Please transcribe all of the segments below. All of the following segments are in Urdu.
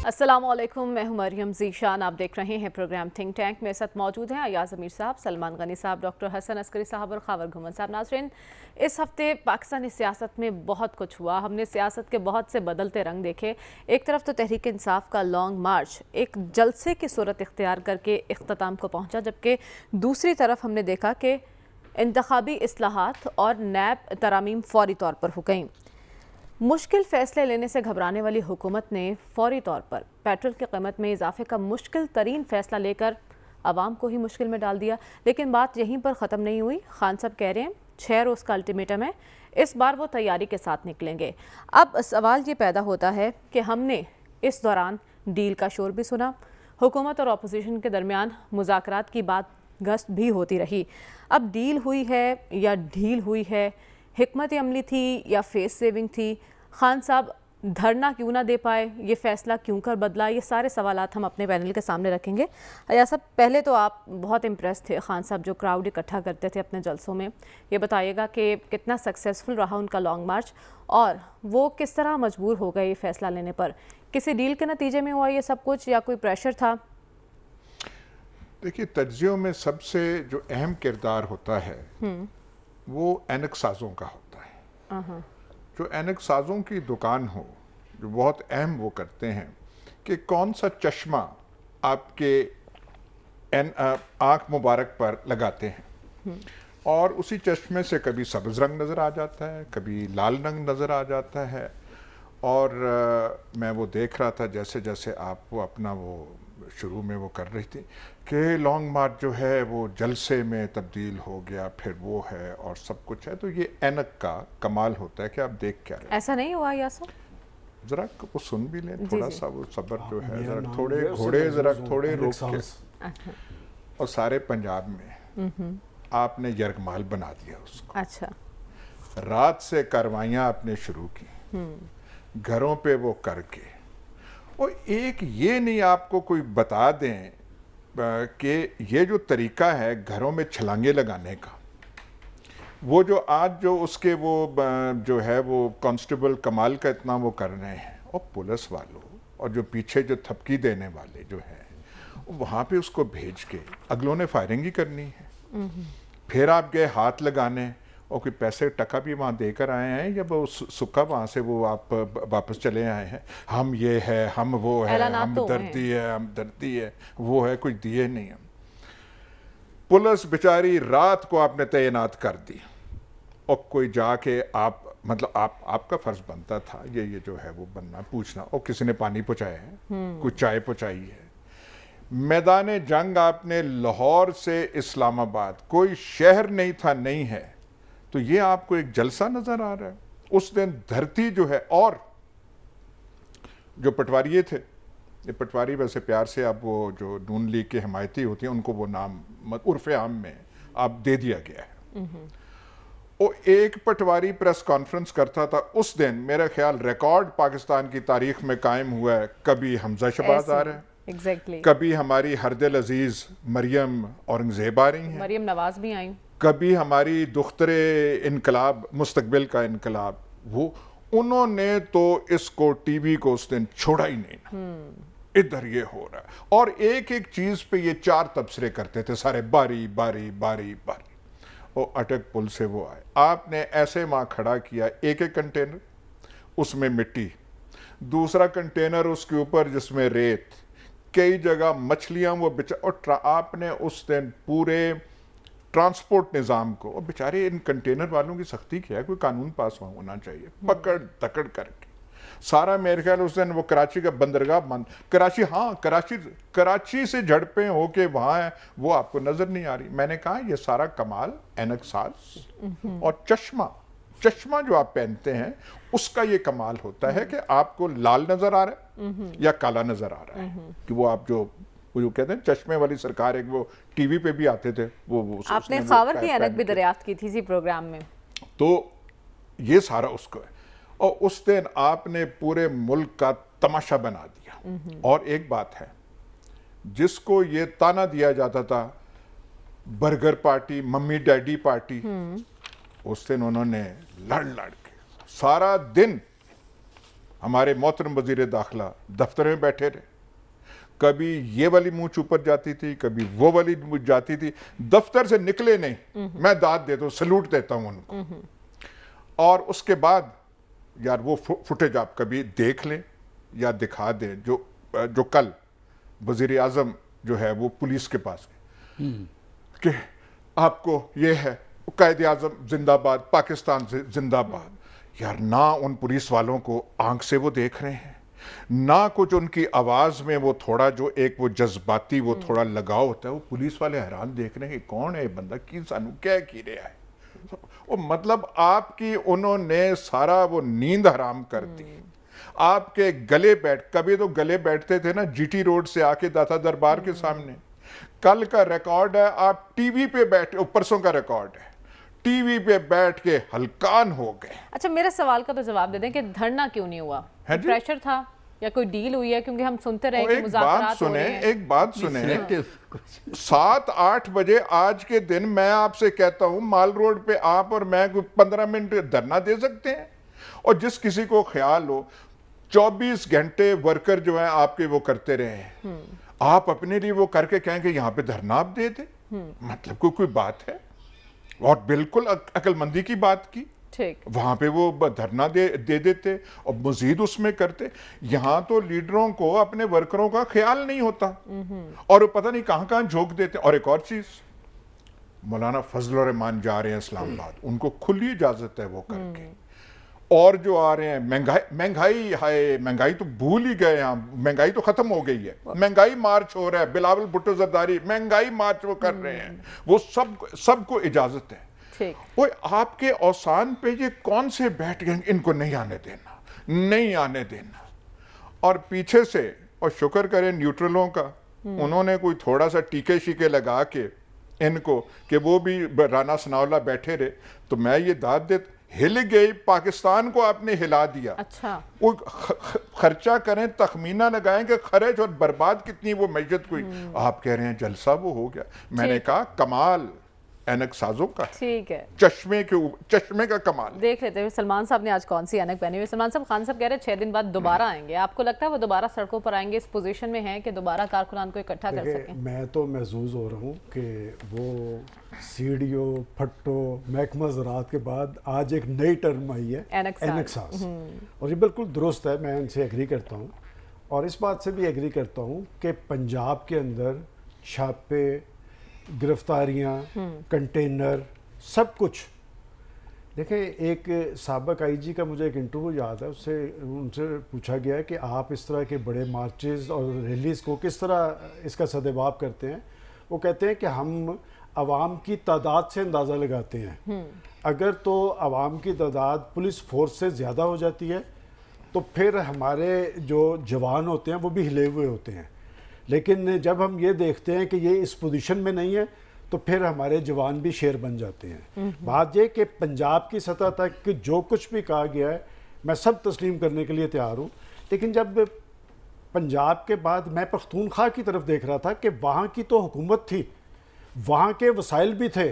السلام علیکم، میں ہوں مریم ذیشان. آپ دیکھ رہے ہیں پروگرام تھنک ٹینک. میرے ساتھ موجود ہیں ایاز امیر صاحب، سلمان غنی صاحب، ڈاکٹر حسن عسکری صاحب اور خاور گھومن صاحب. ناظرین، اس ہفتے پاکستانی سیاست میں بہت کچھ ہوا. ہم نے سیاست کے بہت سے بدلتے رنگ دیکھے. ایک طرف تو تحریک انصاف کا لانگ مارچ ایک جلسے کی صورت اختیار کر کے اختتام کو پہنچا، جبکہ دوسری طرف ہم نے دیکھا کہ انتخابی اصلاحات اور نیب ترامیم فوری طور پر ہو گئیں. مشکل فیصلے لینے سے گھبرانے والی حکومت نے فوری طور پر پیٹرول کی قیمت میں اضافے کا مشکل ترین فیصلہ لے کر عوام کو ہی مشکل میں ڈال دیا. لیکن بات یہیں پر ختم نہیں ہوئی. خان صاحب کہہ رہے ہیں 6 روز کا الٹیمیٹم ہے، اس بار وہ تیاری کے ساتھ نکلیں گے. اب سوال یہ پیدا ہوتا ہے کہ ہم نے اس دوران ڈیل کا شور بھی سنا، حکومت اور اپوزیشن کے درمیان مذاکرات کی بات گشت بھی ہوتی رہی. اب ڈیل ہوئی ہے یا ڈھیل ہوئی ہے، حکمت عملی تھی یا فیس سیونگ تھی، خان صاحب دھرنا کیوں نہ دے پائے، یہ فیصلہ کیوں کر بدلا، یہ سارے سوالات ہم اپنے پینل کے سامنے رکھیں گے. ایاز صاحب، پہلے تو آپ بہت امپریس تھے خان صاحب جو کراؤڈ اکٹھا کرتے تھے اپنے جلسوں میں. یہ بتائیے گا کہ کتنا سکسیسفل رہا ان کا لانگ مارچ اور وہ کس طرح مجبور ہو گئے یہ فیصلہ لینے پر؟ کسی ڈیل کے نتیجے میں ہوا یہ سب کچھ یا کوئی پریشر تھا؟ دیکھیے، تجزیوں میں سب سے جو اہم کردار ہوتا ہے وہ اینک سازوں کا ہوتا ہے. جو اینک سازوں کی دکان ہو، جو بہت اہم وہ کرتے ہیں کہ کون سا چشمہ آپ کے آنکھ مبارک پر لگاتے ہیں، اور اسی چشمے سے کبھی سبز رنگ نظر آ جاتا ہے، کبھی لال رنگ نظر آ جاتا ہے. اور میں وہ دیکھ رہا تھا جیسے جیسے آپ وہ اپنا وہ شروع میں وہ کر رہی تھی کہ لانگ مارچ جو ہے وہ جلسے میں تبدیل ہو گیا، پھر وہ ہے اور سب کچھ ہے. تو یہ اینک کا کمال ہوتا ہے کہ آپ دیکھ کیا رہے ہیں. ایسا نہیں ہوا یاسر؟ ذرا وہ سن بھی لیں، تھوڑا سا وہ صبر جو ہے، ذرا تھوڑے گھوڑے ذرا تھوڑے روک کے. اور سارے پنجاب میں آپ نے یرغمال بنا دیا اس کو. اچھا. رات سے کاروائیاں آپ نے شروع کی، گھروں پہ وہ کر کے. اور ایک یہ نہیں آپ کو کوئی بتا دیں کہ یہ جو طریقہ ہے گھروں میں چھلانگے لگانے کا، وہ جو آج جو اس کے وہ جو ہے وہ کانسٹیبل کمال کا اتنا وہ کر رہے ہیں، اور پولیس والوں اور جو پیچھے جو تھپکی دینے والے جو ہیں وہاں پہ اس کو بھیج کے اگلوں نے فائرنگ ہی کرنی ہے. پھر آپ گئے ہاتھ لگانے اور کوئی پیسے ٹکا بھی وہاں دے کر آئے ہیں یا وہ سکا وہاں سے وہ آپ واپس چلے آئے ہیں. ہم یہ ہے، ہم وہ ہے، ہم دردی ہے، ہم دردی ہے، وہ ہے، کچھ دیے نہیں ہم. پولیس بیچاری رات کو آپ نے تعینات کر دی، اور کوئی جا کے آپ مطلب آپ کا فرض بنتا تھا یہ جو ہے وہ بننا، پوچھنا، اور کسی نے پانی پہنچایا ہے، کوئی چائے پہنچائی ہے. میدان جنگ آپ نے لاہور سے اسلام آباد، کوئی شہر نہیں تھا نہیں ہے. تو یہ آپ کو ایک جلسہ نظر آ رہا ہے. اس دن دھرتی جو ہے، اور جو پٹواریے تھے، یہ پٹواری ویسے پیار سے اب وہ جو نون لیگ کے حمایتی ہوتے ہیں ان کو وہ نام عرف عام میں اب دے دیا گیا ہے. اور ایک پٹواری پریس کانفرنس کرتا تھا اس دن، میرا خیال ریکارڈ پاکستان کی تاریخ میں قائم ہوا ہے. کبھی حمزہ شہباز آ رہا ہے، کبھی ہماری ہردل عزیز مریم اورنگزیب آ رہی ہیں، مریم نواز بھی آئیں، کبھی ہماری دختر انقلاب مستقبل کا انقلاب. وہ انہوں نے تو اس کو ٹی وی کو اس دن چھوڑا ہی نہیں. ادھر یہ ہو رہا ہے، اور ایک ایک چیز پہ یہ 4 تبصرے کرتے تھے سارے، باری باری باری باری. اور اٹک پل سے وہ آئے، آپ نے ایسے وہاں کھڑا کیا ایک ایک کنٹینر، اس میں مٹی، دوسرا کنٹینر اس کے اوپر جس میں ریت، کئی جگہ مچھلیاں وہ اور آپ نے اس دن پورے ٹرانسپورٹ نظام کو، اور بیچارے ان کنٹینر والوں کی سختی کیا ہے، کوئی قانون پاس ہونا چاہیے، پکڑ دکڑ کر کے سارا. میرے خیال اس دن وہ کراچی کا بندرگاہ بند، کراچی سے جھڑپیں ہو کے وہاں ہے، وہ آپ کو نظر نہیں آ رہی. میں نے کہا یہ سارا کمال اینک ساز اور چشمہ جو آپ پہنتے ہیں اس کا یہ کمال ہوتا ہے کہ آپ کو لال نظر آ رہا ہے یا کالا نظر آ رہا ہے. کہ وہ آپ جو کہتے ہیں چشمے والی سرکار، ایک وہ ٹی وی پہ بھی آتے تھے، وہ آپ نے خاور کی اینک بھی دریافت کی تھی اسی پروگرام میں. تو یہ سارا اس کو ہے. اور اس دن آپ نے پورے ملک کا تماشا بنا دیا. اور ایک بات ہے، جس کو یہ تانا دیا جاتا تھا burger party, mummy daddy party, اس دن انہوں نے لڑ کے سارا دن ہمارے محترم وزیر داخلہ دفتر میں بیٹھے رہے، کبھی یہ والی منہ اوپر جاتی تھی، کبھی وہ والی منہ جاتی تھی، دفتر سے نکلے نہیں، میں داد دیتا ہوں، سلوٹ دیتا ہوں ان کو۔ اور اس کے بعد یار وہ فوٹیج آپ کبھی دیکھ لیں یا دکھا دیں جو کل وزیر اعظم جو ہے وہ پولیس کے پاس گئے کہ آپ کو یہ ہے، قائد اعظم زندہ باد، پاکستان سے زندہ باد۔ یار نہ ان پولیس والوں کو آنکھ سے وہ دیکھ رہے ہیں، نہ کچھ ان کی آواز میں وہ تھوڑا جو ایک وہ جذباتی وہ تھوڑا لگاؤ ہوتا ہے۔ وہ پولیس والے حیران دیکھ رہے ہیں کہ کون ہے یہ بندہ، کی سانو کیا کی رہا ہے۔ وہ مطلب آپ کی انہوں نے سارا وہ نیند حرام کر دی۔ آپ کے گلے کبھی تو گلے بیٹھتے تھے نا جی ٹی روڈ سے آ کے داتا دربار کے سامنے۔ کل کا ریکارڈ ہے، آپ ٹی وی پہ بیٹھے، پرسوں کا ریکارڈ ہے، ٹی وی پہ بیٹھ کے ہلکان ہو گئے۔ اچھا میرے سوال کا تو جواب دے دیں کہ دھرنا کیوں نہیں ہوا؟ پریشر تھا یا کوئی ڈیل ہوئی ہے؟ کیونکہ ہم سنتے رہے کہ مذاکرات ہو رہے ہیں۔ ایک بات سنیں، 7-8 بجے آج کے دن میں آپ سے کہتا ہوں مال روڈ پہ آپ اور میں 15 منٹ دھرنا دے سکتے ہیں؟ اور جس کسی کو خیال ہو 24 گھنٹے ورکر جو ہیں آپ کے وہ کرتے رہے ہیں، آپ اپنے لیے وہ کر کے کہیں کہ یہاں پہ دھرنا آپ دے دیں، مطلب کوئی بات ہے؟ اور بالکل عقل مندی کی بات کی، وہاں پہ وہ دھرنا دے دیتے اور مزید اس میں کرتے۔ یہاں تو لیڈروں کو اپنے ورکروں کا خیال نہیں ہوتا اور وہ پتہ نہیں کہاں جھونک دیتے۔ اور ایک اور چیز، مولانا فضل الرحمان جا رہے ہیں اسلام آباد، ان کو کھلی اجازت ہے وہ کر کے۔ اور جو آ رہے ہیں مہنگائی تو بھول ہی گئے ہیں، مہنگائی تو ختم ہو گئی ہے، مہنگائی مارچ ہو رہا ہے، بلاول بھٹو زرداری مہنگائی مارچ وہ کر رہے ہیں، وہ سب کو اجازت ہے۔ وہ آپ کے اوسان پہ یہ کون سے بیٹھ گئے، ان کو نہیں آنے دینا۔ اور پیچھے سے، اور شکر کریں نیوٹرلوں کا، انہوں نے کوئی تھوڑا سا ٹیکے شیکے لگا کے ان کو کہ وہ بھی رانا ثناءاللہ بیٹھے رہے، تو میں یہ داد دیتا، ہل گئی پاکستان کو آپ نے ہلا دیا۔ اچھا وہ خرچہ کریں، تخمینہ لگائیں کہ خرچ اور برباد کتنی وہ معیشت کوئی، آپ کہہ رہے ہیں جلسہ وہ ہو گیا۔ میں نے کہا کمال اینک سازوں کا، ٹھیک ہے، چشمے کا کمال۔ دیکھ لیتے ہیں سلمان صاحب نے آج کون سی اینک پہنی ہوئی۔ سلمان صاحب، خان صاحب کہہ رہے ہیں 6 دن بعد دوبارہ آئیں گے، آپ کو لگتا ہے وہ دوبارہ سڑکوں پر آئیں گے، اس پوزیشن میں ہیں کہ دوبارہ کارکنان کو اکٹھا کر سکیں؟ میں تو محظوظ ہو رہا ہوں کہ وہ سی ڈی او، پھٹو، محکمہ زراعت کے بعد آج ایک نئی ٹرم آئی ہے اینک ساز، اور یہ بالکل درست ہے، میں ان سے ایگری کرتا ہوں۔ اور اس بات سے بھی ایگری کرتا ہوں کہ پنجاب کے اندر چھاپے، گرفتاریاں، کنٹینر، سب کچھ دیکھیں۔ ایک سابق آئی جی کا مجھے ایک انٹرویو یاد ہے، ان سے پوچھا گیا ہے کہ آپ اس طرح کے بڑے مارچز اور ریلیز کو کس طرح اس کا سدباب کرتے ہیں۔ وہ کہتے ہیں کہ ہم عوام کی تعداد سے اندازہ لگاتے ہیں، اگر تو عوام کی تعداد پولیس فورس سے زیادہ ہو جاتی ہے تو پھر ہمارے جو جوان ہوتے ہیں وہ بھی ہلے ہوئے ہوتے ہیں، لیکن جب ہم یہ دیکھتے ہیں کہ یہ اس پوزیشن میں نہیں ہے تو پھر ہمارے جوان بھی شیر بن جاتے ہیں۔ بات یہ کہ پنجاب کی سطح تک جو کچھ بھی کہا گیا ہے میں سب تسلیم کرنے کے لیے تیار ہوں، لیکن جب پنجاب کے بعد میں پختونخوا کی طرف دیکھ رہا تھا کہ وہاں کی تو حکومت تھی، وہاں کے وسائل بھی تھے،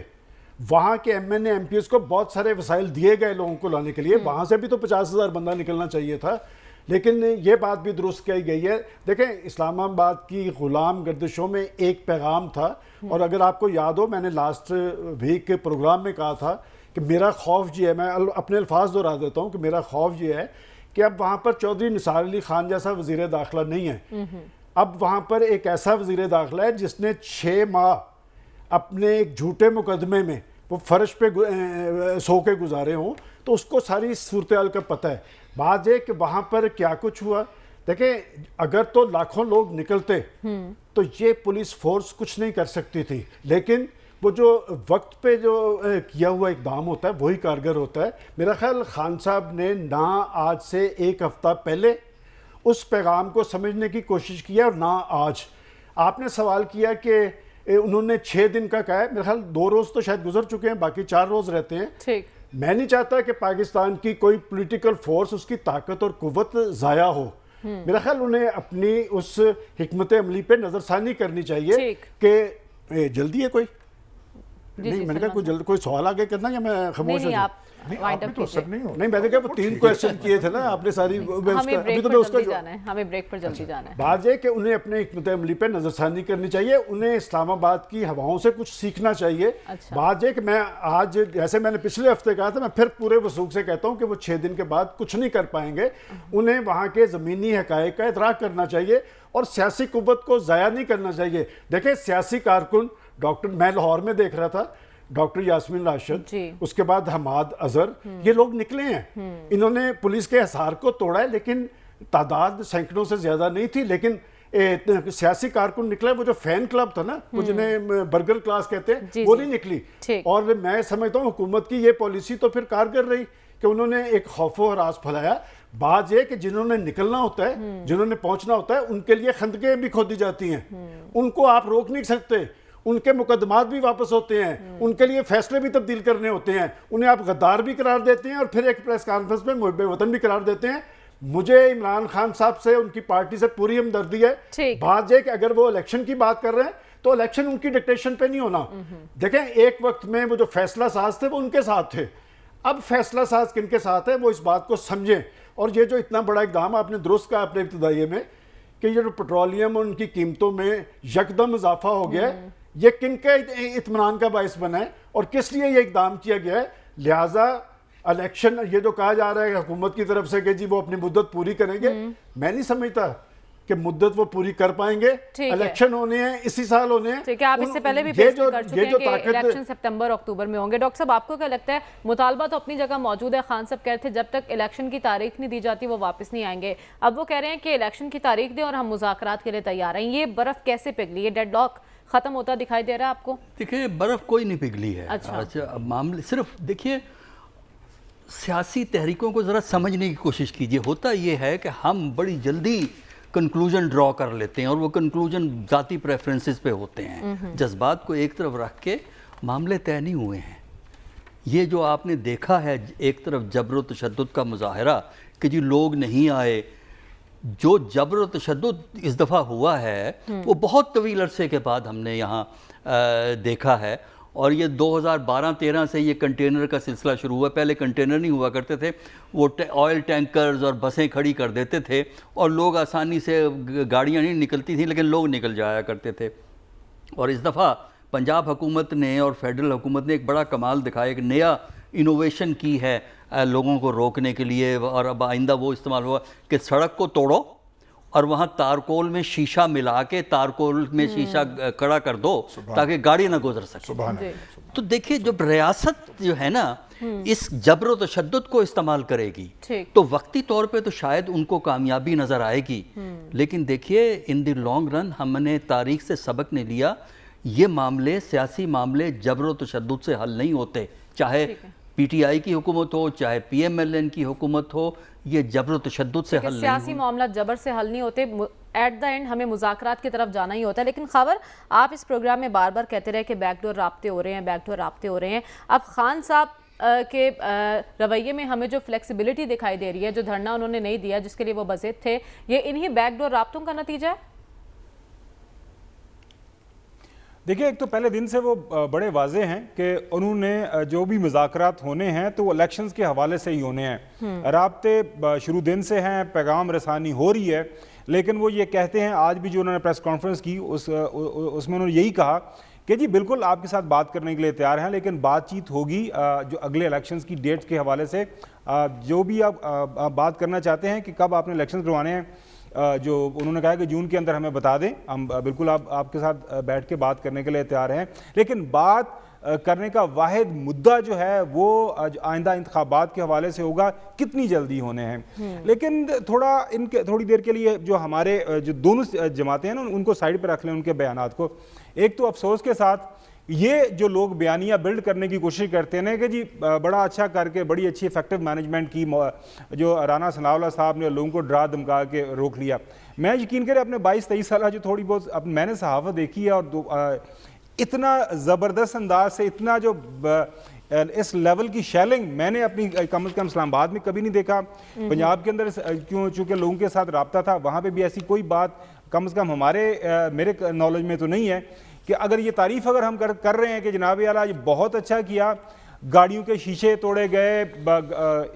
وہاں کے M N A M P S کو بہت سارے وسائل دیے گئے لوگوں کو لانے کے لیے، وہاں سے بھی تو 50,000 بندہ نکلنا چاہیے تھا، لیکن یہ بات بھی درست کہی گئی ہے۔ دیکھیں اسلام آباد کی غلام گردشوں میں ایک پیغام تھا، اور اگر آپ کو یاد ہو میں نے لاسٹ ویک کے پروگرام میں کہا تھا کہ میرا خوف یہ ہے، میں اپنے الفاظ دہرا دیتا ہوں کہ میرا خوف یہ ہے کہ اب وہاں پر چودھری نثار علی خان جیسا وزیر داخلہ نہیں ہے، اب وہاں پر ایک ایسا وزیر داخلہ ہے جس نے 6 ماہ اپنے ایک جھوٹے مقدمے میں وہ فرش پہ سو کے گزارے ہوں، تو اس کو ساری صورتحال کا پتہ ہے۔ بات یہ کہ وہاں پر کیا کچھ ہوا، دیکھیں اگر تو لاکھوں لوگ نکلتے تو یہ پولیس فورس کچھ نہیں کر سکتی تھی، لیکن وہ جو وقت پہ جو کیا ہوا اقدام ہوتا ہے وہی کارگر ہوتا ہے۔ میرا خیال خان صاحب نے نہ آج سے 1 ہفتہ پہلے اس پیغام کو سمجھنے کی کوشش کیا اور نہ آج۔ آپ نے سوال کیا کہ انہوں نے 6 دن کا کہا ہے، میرا خیال 2 روز تو شاید گزر چکے ہیں، باقی 4 روز رہتے ہیں۔ ٹھیک، میں نہیں چاہتا کہ پاکستان کی کوئی پولیٹیکل فورس، اس کی طاقت اور قوت ضائع ہو۔ میرا خیال انہیں اپنی اس حکمت عملی پہ نظر ثانی کرنی چاہیے کہ جلدی ہے کوئی نہیں میں نے کہا کوئی سوال آگے کرنا یا میں خاموش نہیں ہوں؟ وائنڈ اپ کیجئے. نہیں میں نے کہا وہ 3 کویسچن کیے تھے نا آپ نے ساری ہمیں بریک پر جلدی جانا ہے. بات یہ کہ انہیں اپنے حکمت عملی پہ نظر ثانی کرنی چاہیے, انہیں اسلام آباد کی ہواؤں سے کچھ سیکھنا چاہیے. بات یہ کہ میں آج جیسے میں نے پچھلے ہفتے کہا تھا, میں پھر پورے وثوق سے کہتا ہوں کہ وہ 6 دن کے بعد کچھ نہیں کر پائیں گے. انہیں وہاں کے زمینی حقائق کا ادراک کرنا چاہیے اور سیاسی قوت کو ضائع نہیں کرنا چاہیے. دیکھیں سیاسی کارکن ڈاکٹر, میں لاہور میں دیکھ رہا تھا, ڈاکٹر یاسمین راشد, اس کے بعد حماد اظہر, یہ لوگ نکلے ہیں. انہوں نے پولیس کے حصار کو توڑا ہے, لیکن تعداد سینکڑوں سے زیادہ نہیں تھی, لیکن سیاسی کارکن نکلے. وہ جو فین کلب تھا نا, وہ جنہیں برگر کلاس کہتے ہیں, وہ نہیں نکلی. اور میں سمجھتا ہوں حکومت کی یہ پالیسی تو پھر کارگر رہی کہ انہوں نے ایک خوف و ہراس پھیلایا. بات یہ کہ جنہوں نے نکلنا ہوتا ہے, جنہوں نے پہنچنا ہوتا ہے, ان کے لیے خندقیں بھی کھودی جاتی ہیں. ان کو آپ روک نہیں سکتے, ان کے مقدمات بھی واپس ہوتے ہیں, ان کے لیے فیصلے بھی تبدیل کرنے ہوتے ہیں. انہیں آپ غدار بھی قرار دیتے ہیں اور پھر ایک پریس کانفرنس میں محب وطن بھی قرار دیتے ہیں. مجھے عمران خان صاحب سے, ان کی پارٹی سے پوری ہمدردی ہے. بات یہ کہ اگر وہ الیکشن کی بات کر رہے ہیں تو الیکشن ان کی ڈکٹیشن پہ نہیں ہونا. دیکھیں ایک وقت میں وہ جو فیصلہ ساز تھے وہ ان کے ساتھ تھے, اب فیصلہ ساز کن کے ساتھ ہے وہ اس بات کو سمجھیں. اور یہ جو اتنا بڑا اقدام آپ نے درست کہا اپنے ابتدائیے میں کہ یہ جو پیٹرولیم اور ان کی قیمتوں میں یکدم اضافہ ہو گیا ہے, یہ کن کے اطمینان کا باعث بنا ہے اور کس لیے یہ اقدام کیا گیا ہے. لہٰذا الیکشن, یہ جو کہا جا رہا ہے حکومت کی طرف سے کہ جی وہ اپنی مدت پوری کریں گے, میں نہیں سمجھتا کہ مدت وہ پوری کر پائیں گے. الیکشن ہونے ہیں, اسی سال ہونے ہیں. ٹھیک ہے, آپ اس سے پہلے بھی پیش کر چکے ہیں کہ الیکشن سپتمبر اکتوبر میں ہوں گے. ڈاکٹر صاحب آپ کو کیا لگتا ہے, مطالبہ تو اپنی جگہ موجود ہے, خان صاحب کہہ رہے تھے جب تک الیکشن کی تاریخ نہیں دی جاتی وہ واپس نہیں آئیں گے. اب وہ کہہ رہے ہیں کہ الیکشن کی تاریخ دیں اور ہم مذاکرات کے لیے تیار ہیں. یہ برف کیسے پگھلی, یہ ڈیڈ لاک ختم ہوتا دکھائی دے رہا ہے آپ کو؟ دیکھیں برف کوئی نہیں پگھلی ہے. اچھا معاملے صرف دیکھیے سیاسی تحریکوں کو ذرا سمجھنے کی کوشش کیجئے. ہوتا یہ ہے کہ ہم بڑی جلدی کنکلوژن ڈرا کر لیتے ہیں اور وہ کنکلوژن ذاتی پریفرنسز پہ ہوتے ہیں. جذبات کو ایک طرف رکھ کے معاملے طے نہیں ہوئے ہیں. یہ جو آپ نے دیکھا ہے ایک طرف جبر و تشدد کا مظاہرہ کہ جی لوگ نہیں آئے, جو جبر و تشدد اس دفعہ ہوا ہے وہ بہت طویل عرصے کے بعد ہم نے یہاں دیکھا ہے. اور یہ 2012-13 سے یہ کنٹینر کا سلسلہ شروع ہوا. پہلے کنٹینر نہیں ہوا کرتے تھے, وہ آئل ٹینکرز اور بسیں کھڑی کر دیتے تھے اور لوگ آسانی سے, گاڑیاں نہیں نکلتی تھیں لیکن لوگ نکل جایا کرتے تھے. اور اس دفعہ پنجاب حکومت نے اور فیڈرل حکومت نے ایک بڑا کمال دکھایا, ایک نیا انوویشن کی ہے لوگوں کو روکنے کے لیے. اور اب آئندہ وہ استعمال ہوا کہ سڑک کو توڑو اور وہاں تارکول میں شیشہ ملا کے تارکول میں شیشہ کڑا کر دو تاکہ گاڑی نہ گزر سکے. تو دیکھیے جب ریاست جو ہے نا اس جبر و تشدد کو استعمال کرے گی تو وقتی طور پہ تو شاید ان کو کامیابی نظر آئے گی, لیکن دیکھیے ان دی لانگ رن ہم نے تاریخ سے سبق نے لیا, یہ معاملے سیاسی معاملے جبر و تشدد سے حل نہیں ہوتے. چاہے پی ٹی آئی کی حکومت ہو, چاہے پی ایم ایل این کی حکومت ہو, یہ جبر و تشدد سے حل نہیں ہوتے. سیاسی معاملہ جبر سے حل نہیں ہوتے, ایٹ دا اینڈ ہمیں مذاکرات کی طرف جانا ہی ہوتا ہے. لیکن خاور آپ اس پروگرام میں بار بار کہتے رہے کہ بیک ڈور رابطے ہو رہے ہیں, بیک ڈور رابطے ہو رہے ہیں. اب خان صاحب کے رویے میں ہمیں جو فلیکسیبلٹی دکھائی دے رہی ہے, جو دھرنا انہوں نے نہیں دیا جس کے لیے وہ بضد تھے, یہ انہی بیک ڈور رابطوں کا نتیجہ ہے؟ دیکھیں ایک تو پہلے دن سے وہ بڑے واضح ہیں کہ انہوں نے جو بھی مذاکرات ہونے ہیں تو وہ الیکشنز کے حوالے سے ہی ہونے ہیں. رابطے شروع دن سے ہیں, پیغام رسانی ہو رہی ہے, لیکن وہ یہ کہتے ہیں, آج بھی جو انہوں نے پریس کانفرنس کی اس میں انہوں نے یہی کہا کہ جی بالکل آپ کے ساتھ بات کرنے کے لیے تیار ہیں, لیکن بات چیت ہوگی جو اگلے الیکشنز کی ڈیٹس کے حوالے سے. جو بھی آپ بات کرنا چاہتے ہیں کہ کب آپ نے الیکشنز کروانے ہیں, جو انہوں نے کہا کہ جون کے اندر ہمیں بتا دیں, ہم بالکل آپ کے ساتھ بیٹھ کے بات کرنے کے لیے تیار ہیں. لیکن بات کرنے کا واحد مدعا جو ہے وہ آئندہ انتخابات کے حوالے سے ہوگا, کتنی جلدی ہونے ہیں. لیکن تھوڑی دیر کے لیے جو ہمارے جو دونوں جماعتیں ہیں نا ان کو سائڈ پہ رکھ لیں, ان کے بیانات کو. ایک تو افسوس کے ساتھ یہ جو لوگ بیانیہ بلڈ کرنے کی کوشش کرتے ہیں کہ جی بڑا اچھا کر کے بڑی اچھی ایفیکٹو مینجمنٹ کی, جو رانا ثناء اللہ صاحب نے لوگوں کو ڈرا دھمکا کے روک لیا. میں یقین کرے اپنے 22-23 سالہ جو تھوڑی بہت میں نے صحافت دیکھی ہے اور اتنا زبردست انداز سے اتنا جو اس لیول کی شیلنگ میں نے اپنی کم از کم اسلام آباد میں کبھی نہیں دیکھا. پنجاب کے اندر چونکہ لوگوں کے ساتھ رابطہ تھا, وہاں پہ بھی ایسی کوئی بات کم از کم میرے نالج میں تو نہیں ہے. کہ اگر یہ تعریف اگر ہم کر رہے ہیں کہ جناب اعلیٰ یہ بہت اچھا کیا، گاڑیوں کے شیشے توڑے گئے،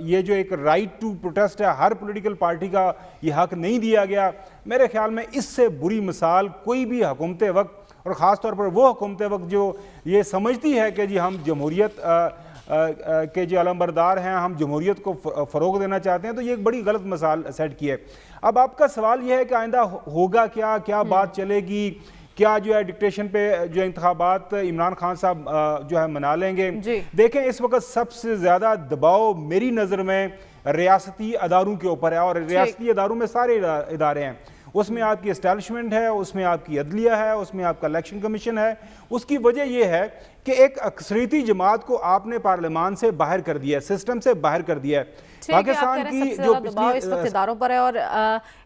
یہ جو ایک رائٹ ٹو پروٹیسٹ ہے ہر پولیٹیکل پارٹی کا یہ حق نہیں دیا گیا، میرے خیال میں اس سے بری مثال کوئی بھی حکومت وقت، اور خاص طور پر وہ حکومت وقت جو یہ سمجھتی ہے کہ جی ہم جمہوریت کے جو علمبردار ہیں، ہم جمہوریت کو فروغ دینا چاہتے ہیں، تو یہ ایک بڑی غلط مثال سیٹ کی ہے۔ اب آپ کا سوال یہ ہے کہ آئندہ ہوگا کیا بات چلے گی، کیا جو ہے ڈکٹیشن پہ جو انتخابات عمران خان صاحب جو ہے منا لیں گے؟ دیکھیں اس وقت سب سے زیادہ دباؤ میری نظر میں ریاستی اداروں کے اوپر ہے، اور ریاستی اداروں میں سارے ادارے ہیں، اس میں آپ کی اسٹیبلشمنٹ ہے، اس میں آپ کی عدلیہ ہے، اس میں آپ کا الیکشن کمیشن ہے۔ اس کی وجہ یہ ہے کہ ایک اکثریتی جماعت کو آپ نے پارلیمان سے باہر کر دیا ہے، سسٹم سے باہر کر دیا ہے۔ پاکستان کی جو دباؤ اس وقت اداروں پر ہے، اور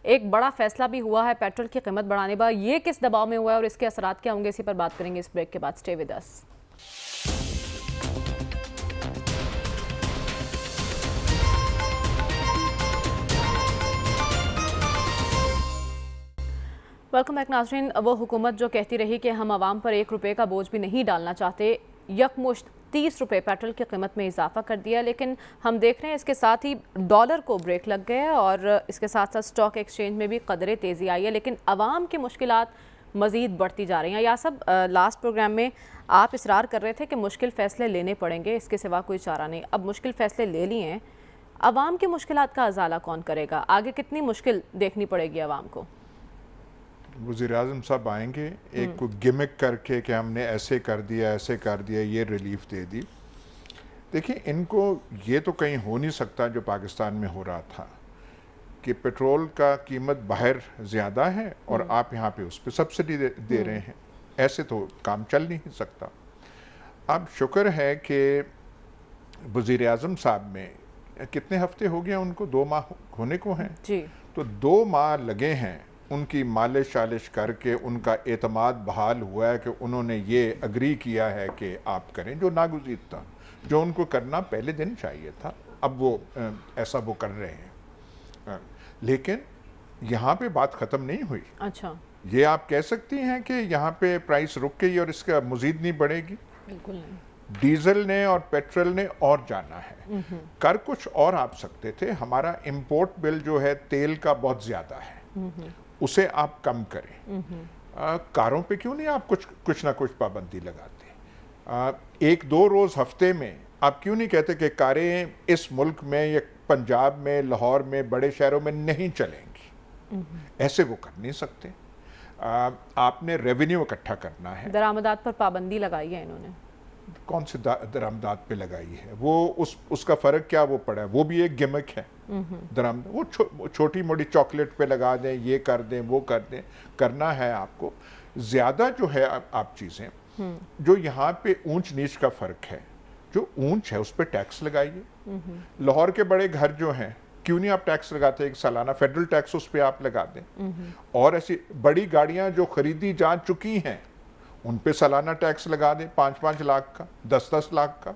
ایک بڑا فیصلہ بھی ہوا ہے پیٹرول کی قیمت بڑھانے پر، یہ کس دباؤ میں ہوا ہے اور اس کے اثرات کیا ہوں گے، اسی پر بات کریں گے اس بریک کے بعد۔ سٹے ود اس۔ ویلکم بیک ناظرین۔ وہ حکومت جو کہتی رہی کہ ہم عوام پر 1 روپے کا بوجھ بھی نہیں ڈالنا چاہتے، یکمشت 30 روپے پیٹرول کی قیمت میں اضافہ کر دیا، لیکن ہم دیکھ رہے ہیں اس کے ساتھ ہی ڈالر کو بریک لگ گئے اور اس کے ساتھ ساتھ سٹاک ایکسچینج میں بھی قدرے تیزی آئی ہے، لیکن عوام کی مشکلات مزید بڑھتی جا رہی ہیں۔ یا سب لاسٹ پروگرام میں آپ اصرار کر رہے تھے کہ مشکل فیصلے لینے پڑیں گے، اس کے سوا کوئی چارہ نہیں۔ اب مشکل فیصلے لے لیے ہیں، عوام کی مشکلات کا ازالہ کون کرے گا؟ آگے کتنی مشکل دیکھنی پڑے گی عوام کو؟ وزیر اعظم صاحب آئیں گے ایک کو گمک کر کے کہ ہم نے ایسے کر دیا یہ ریلیف دے دی۔ دیکھیں ان کو یہ تو کہیں ہو نہیں سکتا جو پاکستان میں ہو رہا تھا کہ پیٹرول کا قیمت باہر زیادہ ہے اور آپ یہاں پہ اس پہ سبسڈی دے رہے ہیں، ایسے تو کام چل نہیں سکتا۔ اب شکر ہے کہ وزیر اعظم صاحب میں کتنے ہفتے ہو گئے ان کو، 2 ماہ ہونے کو ہیں، تو 2 ماہ لگے ہیں ان کی مالش شالش کر کے ان کا اعتماد بحال ہوا ہے کہ انہوں نے یہ اگری کیا ہے کہ آپ کریں جو ناگزیر تھا، جو ان کو کرنا پہلے دن چاہیے تھا، اب وہ ایسا وہ کر رہے ہیں۔ لیکن یہاں پہ بات ختم نہیں ہوئی۔ اچھا، یہ آپ کہہ سکتی ہیں کہ یہاں پہ پرائس رک گئی اور اس کا مزید نہیں بڑھے گی؟ بالکل نہیں۔ ڈیزل نے اور پیٹرول نے اور جانا ہے، کر کچھ اور آپ سکتے تھے۔ ہمارا امپورٹ بل جو ہے تیل کا بہت زیادہ ہے، اسے آپ کم کریں۔ کاروں پہ کیوں نہیں آپ کچھ نہ کچھ پابندی لگاتے؟ 1-2 روز ہفتے میں آپ کیوں نہیں کہتے کہ کاریں اس ملک میں یا پنجاب میں، لاہور میں، بڑے شہروں میں نہیں چلیں گی؟ ایسے وہ کر نہیں سکتے۔ آپ نے ریونیو اکٹھا کرنا ہے۔ درآمدات پر پابندی لگائی ہے انہوں نے۔ کون سے درآمدات پہ لگائی ہے؟ وہ اس کا فرق کیا وہ پڑا ہے؟ وہ بھی ایک گمک ہے۔ درآمد وہ چھوٹی موٹی چاکلیٹ پہ لگا دیں، یہ کر دیں، وہ کر دیں۔ کرنا ہے آپ کو زیادہ جو ہے آپ چیزیں جو یہاں پہ اونچ نیچ کا فرق ہے، جو اونچ ہے اس پہ ٹیکس لگائیے۔ لاہور کے بڑے گھر جو ہیں کیوں نہیں آپ ٹیکس لگاتے؟ ایک سالانہ فیڈرل ٹیکس اس پہ آپ لگا دیں۔ اور ایسی بڑی گاڑیاں جو خریدی جا چکی ہیں ان پہ سالانہ ٹیکس لگا دیں، 5-5 لاکھ کا، 10-10 لاکھ کا،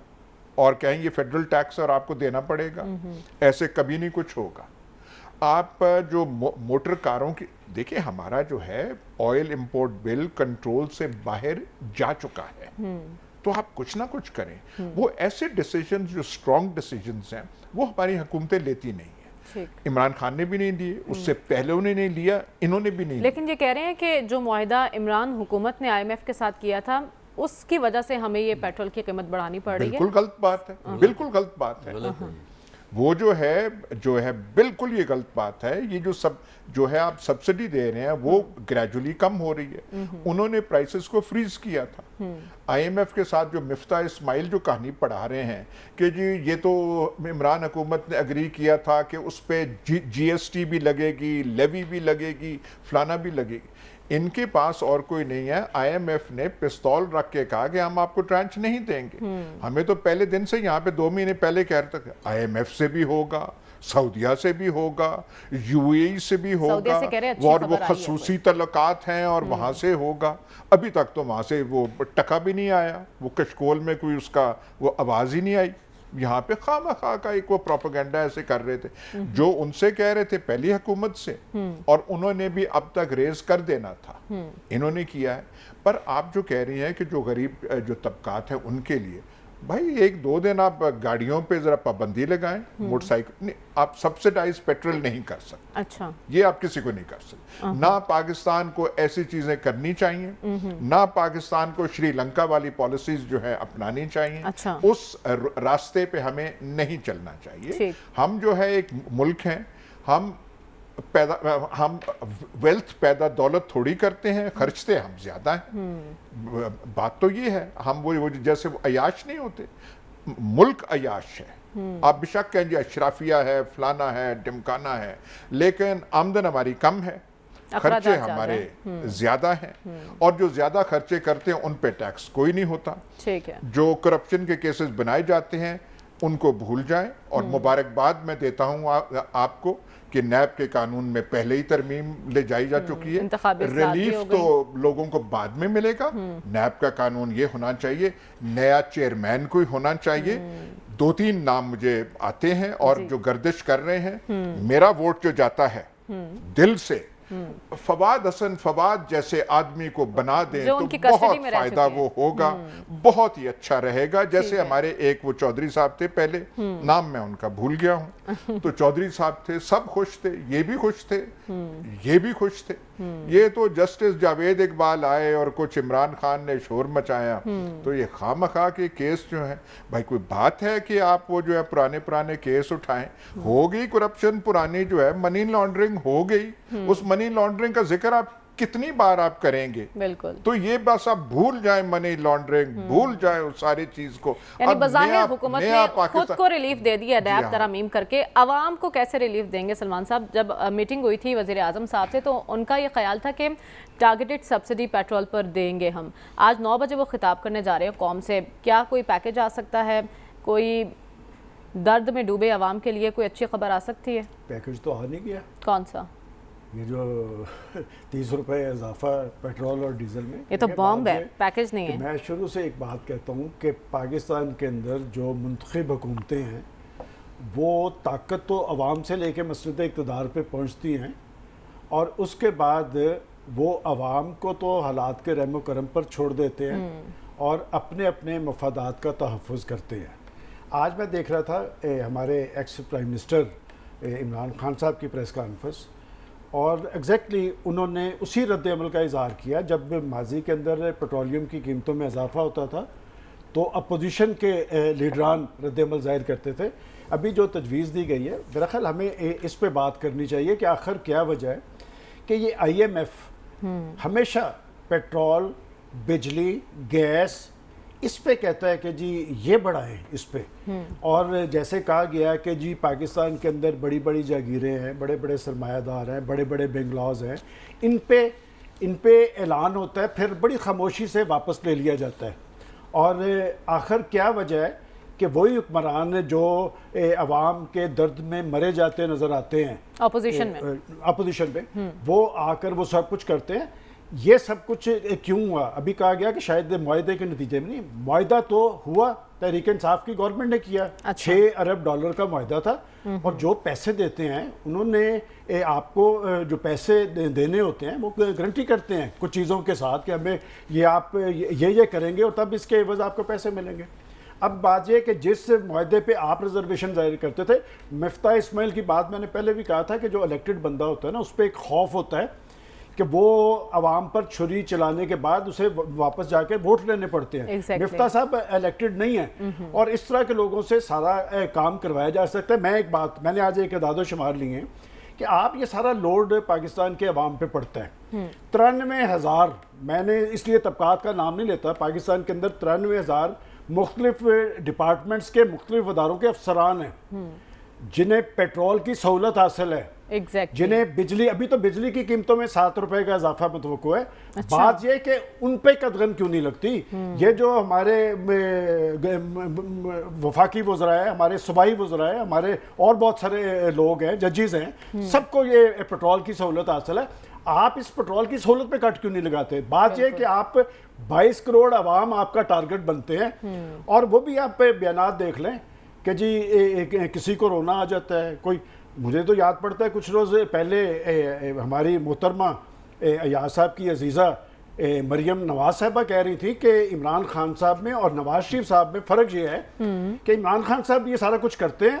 اور کہیں یہ فیڈرل ٹیکس اور آپ کو دینا پڑے گا۔ ایسے کبھی نہیں کچھ ہوگا۔ آپ جو موٹر کاروں کی دیکھیں، ہمارا جو ہے آئل امپورٹ بل کنٹرول سے باہر جا چکا ہے، تو آپ کچھ نہ کچھ کریں۔ وہ ایسے ڈیسیجنز جو اسٹرانگ ڈیسیجنز ہیں وہ ہماری حکومتیں لیتی نہیں ہیں۔ عمران خان نے بھی نہیں دیے، اس سے پہلے انہوں نے نہیں لیا، انہوں نے بھی نہیں لیا۔ لیکن یہ کہہ رہے ہیں کہ جو معاہدہ عمران حکومت نے IMF کے ساتھ کیا تھا اس کی وجہ سے ہمیں یہ پیٹرول کی قیمت بڑھانی پڑ رہی ہے۔ بالکل غلط بات ہے، بالکل غلط بات ہے۔ وہ جو ہے بالکل یہ غلط بات ہے۔ یہ جو ہے آپ سبسڈی دے رہے ہیں وہ گریجولی کم ہو رہی ہے۔ انہوں نے پرائسز کو فریز کیا تھا۔ IMF کے ساتھ جو مفتاح اسماعیل جو کہانی پڑھا رہے ہیں کہ جی یہ تو عمران حکومت نے اگری کیا تھا کہ اس پہ GST بھی لگے گی، لیوی بھی لگے گی، فلانا بھی لگے گی، ان کے پاس اور کوئی نہیں ہے۔ IMF نے پستول رکھ کے کہا کہ ہم آپ کو ٹرانچ نہیں دیں گے۔ ہمیں تو پہلے دن سے یہاں پہ 2 مہینے پہلے کہہ رہا تھا کہ IMF سے بھی ہوگا، سعودیہ سے بھی ہوگا، UAE سے بھی ہوگا، اور وہ خصوصی تعلقات ہیں اور وہاں سے ہوگا۔ ابھی تک تو وہاں سے وہ ٹکا بھی نہیں آیا، وہ کشکول میں کوئی اس کا وہ آواز ہی نہیں آئی۔ یہاں پہ خواہ کا ایک وہ پروپیگنڈا ایسے کر رہے تھے جو ان سے کہہ رہے تھے پہلی حکومت سے، اور انہوں نے بھی اب تک ریز کر دینا تھا، انہوں نے کیا ہے۔ پر آپ جو کہہ رہی ہیں کہ جو غریب جو طبقات ہیں ان کے لیے، بھائی 1-2 دن آپ گاڑیوں پہ ذرا پابندی لگائیں، موٹر سائیکل آپ سبسیڈائز پیٹرول نہیں کر سکتے، اچھا یہ آپ کسی کو نہیں کر سکتے۔ نہ پاکستان کو ایسی چیزیں کرنی چاہیے، نہ پاکستان کو شری لنکا والی پالیسیز جو ہے اپنانی چاہیے، اس راستے پہ ہمیں نہیں چلنا چاہیے۔ ہم جو ہے ایک ملک ہیں، ہم ویلتھ پیدا دولت تھوڑی کرتے ہیں، خرچتے ہم زیادہ ہیں۔ بات تو یہ ہے، ہم وہ جیسے وہ عیاش نہیں ہوتے، ملک عیاش ہے۔ آپ بے شک کہیں جی اشرافیہ ہے، فلانا ہے، ڈمکانا ہے، لیکن آمدن ہماری کم ہے، خرچے ہمارے زیادہ ہیں، اور جو زیادہ خرچے کرتے ہیں ان پہ ٹیکس کوئی نہیں ہوتا۔ جو کرپشن کے کیسز بنائے جاتے ہیں ان کو بھول جائیں، اور مبارکباد میں دیتا ہوں آپ کو کہ نیب کے قانون میں پہلے ہی ترمیم لے جائی جا چکی ہے، ریلیف تو لوگوں کو بعد میں ملے گا۔ نیب کا قانون یہ ہونا چاہیے، نیا چیئرمین کوئی ہونا چاہیے۔ 2-3 نام مجھے آتے ہیں اور جو گردش کر رہے ہیں، میرا ووٹ جو جاتا ہے دل سے، فواد حسن فواد جیسے آدمی کو بنا دیں تو بہت فائدہ وہ ہوگا، بہت ہی اچھا رہے گا۔ جیسے ہمارے ایک وہ چودھری صاحب تھے، پہلے نام میں ان کا بھول گیا ہوں، تو چودھری صاحب تھے، سب خوش تھے، یہ بھی خوش تھے، یہ بھی خوش تھے۔ یہ تو جسٹس جاوید اقبال آئے اور کچھ عمران خان نے شور مچایا، تو یہ خواہ کے کیس جو ہیں، بھائی کوئی بات ہے کہ آپ وہ جو ہے پرانے کیس اٹھائیں؟ ہو گئی کرپشن پرانی جو ہے، منی لانڈرنگ ہو گئی، اس منی لانڈرنگ کا ذکر آپ کتنی بار آپ کریں گے؟ بالکل، تو یہ بس آپ بھول جائیں منی لانڈرنگ، بھول جائیں اس ساری چیز کو۔ یعنی بظاہر حکومت نے خود کو ریلیف دے دیا نیب ترامیم کر کے، عوام کو کیسے ریلیف دیں گے؟ سلمان صاحب، جب میٹنگ ہوئی تھی وزیر اعظم صاحب سے تو ان کا یہ خیال تھا کہ ٹارگیٹڈ سبسڈی پیٹرول پر دیں گے ہم۔ آج 9 بجے وہ خطاب کرنے جا رہے ہیں قوم سے، کیا کوئی پیکیج آ سکتا ہے؟ کوئی درد میں ڈوبے عوام کے لیے کوئی اچھی خبر آ سکتی ہے؟ پیکیج تو آ نہیں گیا۔ کون سا؟ یہ جو 30 روپے اضافہ پیٹرول اور ڈیزل میں، یہ تو بامب ہے، پیکیج نہیں ہے۔ میں شروع سے ایک بات کہتا ہوں کہ پاکستان کے اندر جو منتخب حکومتیں ہیں وہ طاقت تو عوام سے لے کے مسند اقتدار پہ پہنچتی ہیں، اور اس کے بعد وہ عوام کو تو حالات کے رحم و کرم پر چھوڑ دیتے ہیں اور اپنے اپنے مفادات کا تحفظ کرتے ہیں۔ آج میں دیکھ رہا تھا ہمارے ex prime minister Imran Khan صاحب کی پریس کانفرنس، اور ایگزیکٹلی انہوں نے اسی رد عمل کا اظہار کیا جب ماضی کے اندر پیٹرولیم کی قیمتوں میں اضافہ ہوتا تھا تو اپوزیشن کے لیڈران رد عمل ظاہر کرتے تھے۔ ابھی جو تجویز دی گئی ہے، میرا خیال ہمیں اس پہ بات کرنی چاہیے کہ آخر کیا وجہ ہے کہ یہ IMF ہمیشہ پیٹرول، بجلی، گیس اس پہ کہتا ہے کہ جی یہ بڑھائیں اس پہ، اور جیسے کہا گیا کہ جی پاکستان کے اندر بڑی بڑی جاگیریں ہیں، بڑے بڑے سرمایہ دار ہیں، بڑے بڑے بنگلاز ہیں، ان پہ اعلان ہوتا ہے، پھر بڑی خاموشی سے واپس لے لیا جاتا ہے۔ اور آخر کیا وجہ ہے کہ وہی حکمران جو عوام کے درد میں مرے جاتے نظر آتے ہیں اپوزیشن میں، وہ آ کر وہ سب کچھ کرتے ہیں۔ یہ سب کچھ کیوں ہوا؟ ابھی کہا گیا کہ شاید معاہدے کے نتیجے میں نہیں، معاہدہ تو ہوا، تحریک انصاف کی گورنمنٹ نے کیا، 6 ارب ڈالر کا معاہدہ تھا، اور جو پیسے دیتے ہیں انہوں نے آپ کو جو پیسے دینے ہوتے ہیں وہ گارنٹی کرتے ہیں کچھ چیزوں کے ساتھ کہ ہمیں یہ آپ یہ کریں گے اور تب اس کے عوض آپ کو پیسے ملیں گے۔ اب بات یہ کہ جس معاہدے پہ آپ ریزرویشن ظاہر کرتے تھے، مفتاح اسماعیل کی بات میں نے پہلے بھی کہا تھا کہ جو الیکٹڈ بندہ ہوتا ہے نا، اس پہ ایک خوف ہوتا ہے کہ وہ عوام پر چھری چلانے کے بعد اسے واپس جا کے ووٹ لینے پڑتے ہیں۔ مفتاح صاحب الیکٹڈ نہیں ہیں، اور اس طرح کے لوگوں سے سارا کام کروایا جا سکتا ہے۔ میں نے آج ایک اعداد و شمار لیے ہیں کہ آپ یہ سارا لوڈ پاکستان کے عوام پہ پڑتا ہے۔ 93,000، میں نے اس لیے طبقات کا نام نہیں لیتا، پاکستان کے اندر 93,000 مختلف ڈپارٹمنٹس کے مختلف اداروں کے افسران ہیں جنہیں پیٹرول کی سہولت حاصل ہے، جنہیں بجلی، ابھی تو بجلی کی قیمتوں میں 7 روپے کا اضافہ متوقع ہے۔ بات یہ کہ ان پہ قدغن کیوں نہیں لگتی؟ یہ جو ہمارے وفاقی وزراء ہیں، ہمارے صوبائی وزراء ہیں، ہمارے اور بہت سارے لوگ ہیں، ججز ہیں، سب کو یہ پیٹرول کی سہولت حاصل ہے۔ آپ اس پیٹرول کی سہولت پہ کٹ کیوں نہیں لگاتے؟ بات یہ کہ آپ 22 کروڑ عوام آپ کا ٹارگٹ بنتے ہیں، اور وہ بھی آپ پہ بیانات دیکھ لیں، کہ جی کسی کو رونا آ جاتا ہے. کوئی مجھے تو یاد پڑتا ہے کچھ روز پہلے ہماری محترمہ ایاز صاحب کی عزیزہ مریم نواز صاحبہ کہہ رہی تھی کہ عمران خان صاحب میں اور نواز شریف صاحب میں فرق یہ ہے کہ عمران خان صاحب یہ سارا کچھ کرتے ہیں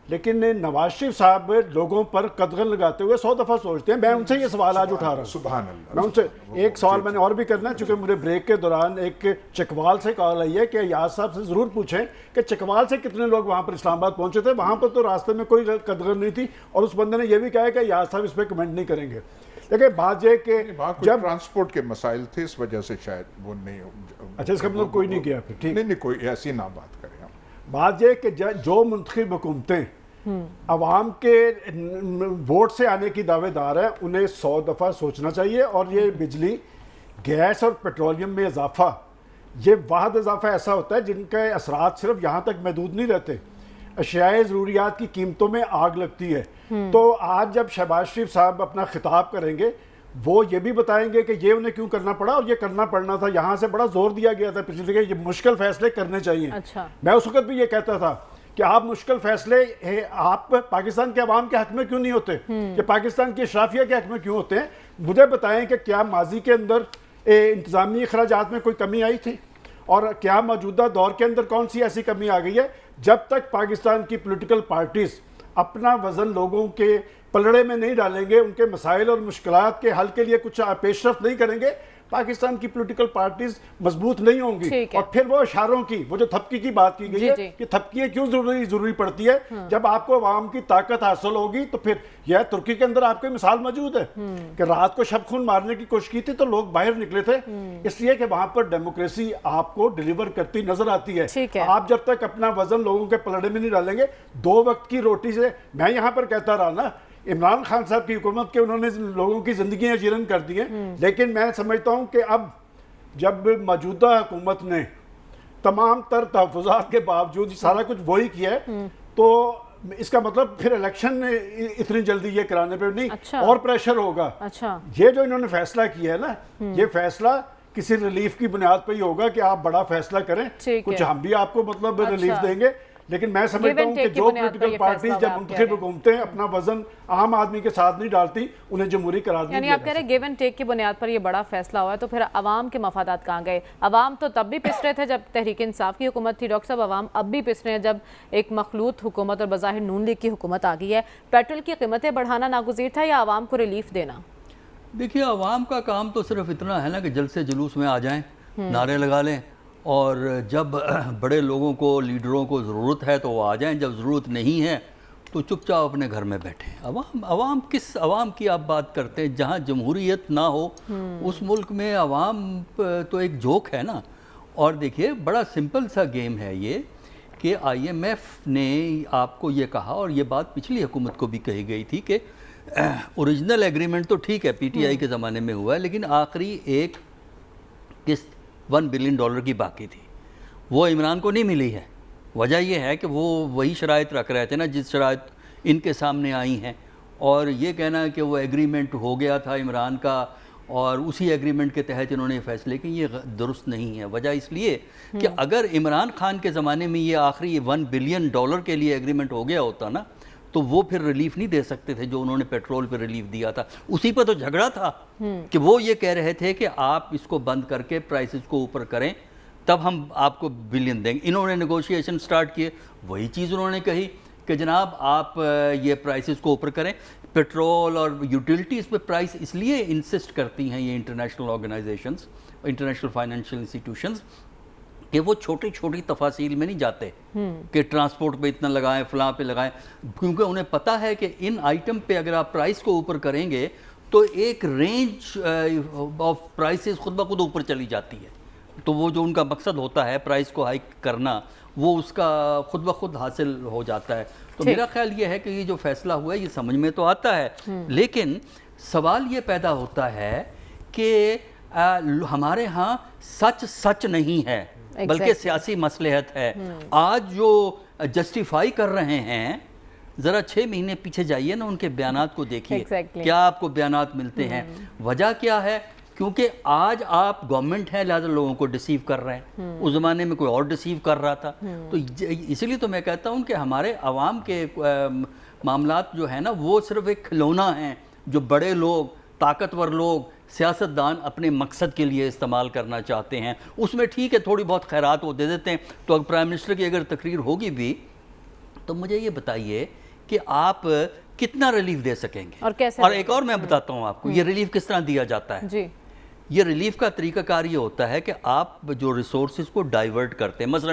لیکن نواز شریف صاحب لوگوں پر قدغن لگاتے ہوئے 100 دفعہ سوچتے ہیں. میں ان سے یہ سوال آج اٹھا رہا ہوں. سبحان اللہ. میں ان سے ایک سوال میں نے اور بھی کرنا ہے چونکہ مجھے بریک کے دوران ایک چکوال سے کال آئی ہے کہ ایاز صاحب سے ضرور پوچھیں کہ چکوال سے کتنے لوگ وہاں پر اسلام آباد پہنچے تھے. وہاں پر تو راستے میں کوئی قدغن نہیں تھی اور اس بندے نے یہ بھی کہا ہے کہ ایاز صاحب اس پہ کمنٹ نہیں کریں گے. دیکھیں بات یہ کہ جب ٹرانسپورٹ کے مسائل تھے اس وجہ سے شاید وہ نہیں. اچھا اس کا مطلب کوئی نہیں کیا پھر ٹھیک نہیں کوئی ایسی نہ بات کریں ہم. بات یہ کہ جو منتخب حکومتیں عوام کے ووٹ سے آنے کی دعوے دار ہیں انہیں 100 دفعہ سوچنا چاہیے. اور یہ بجلی گیس اور پیٹرولیم میں اضافہ یہ واحد اضافہ ایسا ہوتا ہے جن کے اثرات صرف یہاں تک محدود نہیں رہتے. اشیاء ضروریات کی قیمتوں میں آگ لگتی ہے. تو آج جب شہباز شریف صاحب اپنا خطاب کریں گے وہ یہ بھی بتائیں گے کہ یہ انہیں کیوں کرنا پڑا اور یہ کرنا پڑنا تھا. یہاں سے بڑا زور دیا گیا تھا پچھلی جگہ یہ مشکل فیصلے کرنے چاہیے. میں اس وقت بھی یہ کہتا تھا کہ آپ مشکل فیصلے آپ پاکستان کے عوام کے حق میں کیوں نہیں ہوتے کہ پاکستان کی اشرافیہ کے حق میں کیوں ہوتے ہیں. مجھے بتائیں کہ کیا ماضی کے اندر انتظامی اخراجات میں کوئی کمی آئی تھی اور کیا موجودہ دور کے اندر کون سی ایسی کمی آ گئی ہے. جب تک پاکستان کی پولیٹیکل پارٹیز اپنا وزن لوگوں کے پلڑے میں نہیں ڈالیں گے ان کے مسائل اور مشکلات کے حل کے لیے کچھ پیش رفت نہیں کریں گے پاکستان کی پولیٹیکل پارٹیز مضبوط نہیں ہوں گی. اور پھر وہ اشاروں کی وہ جو تھپکی کی بات کی گئی ہے کہ تھپکیاں کیوں ضروری پڑتی ہے جب آپ کو عوام کی طاقت حاصل ہوگی. تو پھر یہ ترکی کے اندر آپ کی مثال موجود ہے کہ رات کو شب خون مارنے کی کوشش کی تھی تو لوگ باہر نکلے تھے اس لیے کہ وہاں پر ڈیموکریسی آپ کو ڈیلیور کرتی نظر آتی ہے. آپ جب تک اپنا وزن لوگوں کے پلڑے میں نہیں ڈالیں گے 2 وقت کی روٹی سے. میں یہاں پر کہتا رہا نا عمران خان صاحب کی حکومت کے انہوں نے لوگوں کی زندگیاں جیرن کر دی ہیں لیکن میں سمجھتا ہوں کہ اب جب موجودہ حکومت نے تمام تر تحفظات کے باوجود سارا کچھ وہی کیا ہے تو اس کا مطلب پھر الیکشن اتنی جلدی یہ کرانے پہ نہیں اور پریشر ہوگا. یہ جو انہوں نے فیصلہ کیا ہے نا یہ فیصلہ کسی ریلیف کی بنیاد پہ ہی ہوگا کہ آپ بڑا فیصلہ کریں کچھ ہم بھی آپ کو مطلب ریلیف دیں گے. لیکن میں سمجھتا ہوں کہ جو پولیٹیکل پارٹیز جب منتخب حکومتیں اپنا وزن عام آدمی کے ساتھ نہیں ڈالتی انہیں جمہوری قرار دیا. یعنی آپ کہہ رہے ہیں گیو اینڈ ٹیک کی بنیاد پر یہ بڑا فیصلہ ہوا ہے تو پھر عوام کے مفادات کہاں گئے؟ عوام تو تب بھی پس رہے تھے جب تحریک انصاف کی حکومت تھی ڈاکٹر صاحب. عوام اب بھی پس رہے ہیں جب ایک مخلوط حکومت اور بظاہر نون لیگ کی حکومت آ گئی ہے. پیٹرول کی قیمتیں بڑھانا ناگزیر تھا یا عوام کو ریلیف دینا؟ دیکھیے عوام کا کام تو صرف اتنا ہے نا کہ جلسے جلوس میں آ جائیں نعرے لگا لیں اور جب بڑے لوگوں کو لیڈروں کو ضرورت ہے تو وہ آ جائیں. جب ضرورت نہیں ہے تو چپ چاپ اپنے گھر میں بیٹھیں. عوام کس عوام کی آپ بات کرتے ہیں؟ جہاں جمہوریت نہ ہو اس ملک میں عوام تو ایک جوک ہے نا. اور دیکھیے بڑا سمپل سا گیم ہے یہ کہ IMF نے آپ کو یہ کہا اور یہ بات پچھلی حکومت کو بھی کہی گئی تھی کہ اوریجنل ایگریمنٹ تو ٹھیک ہے PTI کے زمانے میں ہوا ہے لیکن آخری ایک قسط $1 بلین کی باقی تھی وہ عمران کو نہیں ملی ہے. وجہ یہ ہے کہ وہ وہی شرائط رکھ رہے تھے نا جس شرائط ان کے سامنے آئی ہیں اور یہ کہنا کہ وہ ایگریمنٹ ہو گیا تھا عمران کا اور اسی ایگریمنٹ کے تحت انہوں نے فیصلے کہ یہ درست نہیں ہے. وجہ اس لیے کہ اگر عمران خان کے زمانے میں یہ آخری $1 بلین کے لیے ایگریمنٹ ہو گیا ہوتا نا تو وہ پھر ریلیف نہیں دے سکتے تھے جو انہوں نے پیٹرول پہ ریلیف دیا تھا. اسی پہ تو جھگڑا تھا کہ وہ یہ کہہ رہے تھے کہ آپ اس کو بند کر کے پرائسز کو اوپر کریں تب ہم آپ کو بلین دیں گے. انہوں نے نیگوشیشن سٹارٹ کیے وہی چیز انہوں نے کہی کہ جناب آپ یہ پرائسز کو اوپر کریں. پیٹرول اور یوٹیلٹیز پہ پرائس اس لیے انسسٹ کرتی ہیں یہ international organisations international financial institutions کہ وہ چھوٹی چھوٹی تفاصیل میں نہیں جاتے کہ ٹرانسپورٹ پہ اتنا لگائیں فلاں پہ لگائیں کیونکہ انہیں پتہ ہے کہ ان آئٹم پہ اگر آپ پرائس کو اوپر کریں گے تو ایک رینج آف پرائسز خود بخود اوپر چلی جاتی ہے. تو وہ جو ان کا مقصد ہوتا ہے پرائس کو ہائیک کرنا وہ اس کا خود بخود حاصل ہو جاتا ہے. تو میرا خیال یہ ہے کہ یہ جو فیصلہ ہوا ہے یہ سمجھ میں تو آتا ہے لیکن سوال یہ پیدا ہوتا ہے کہ ہمارے ہاں سچ نہیں ہے بلکہ سیاسی مصلحت ہے. آج جو جسٹیفائی کر رہے ہیں ذرا 6 مہینے پیچھے جائیے نا ان کے بیانات کو دیکھیے کیا آپ کو بیانات ملتے ہیں. وجہ کیا ہے کیونکہ آج آپ گورنمنٹ ہے لہٰذا لوگوں کو ڈسیو کر رہے ہیں، اس زمانے میں کوئی اور ڈسیو کر رہا تھا. تو اسی لیے تو میں کہتا ہوں کہ ہمارے عوام کے معاملات جو ہیں نا وہ صرف ایک کھلونا ہیں جو بڑے لوگ، طاقتور لوگ، سیاستدان اپنے مقصد کے لیے استعمال کرنا چاہتے ہیں. اس میں ٹھیک ہے تھوڑی بہت خیرات وہ دے دیتے ہیں. تو پرائم منسٹر کی اگر تقریر ہوگی بھی تو مجھے یہ بتائیے کہ آپ کتنا ریلیف دے سکیں گے، اور کیسے. اور ایک اور میں بتاتا ہوں آپ کو یہ ریلیف کس طرح دیا جاتا ہے. جی یہ ریلیف کا طریقہ کار یہ ہوتا ہے کہ آپ جو ریسورسز کو ڈائیورٹ کرتے ہیں، مثلا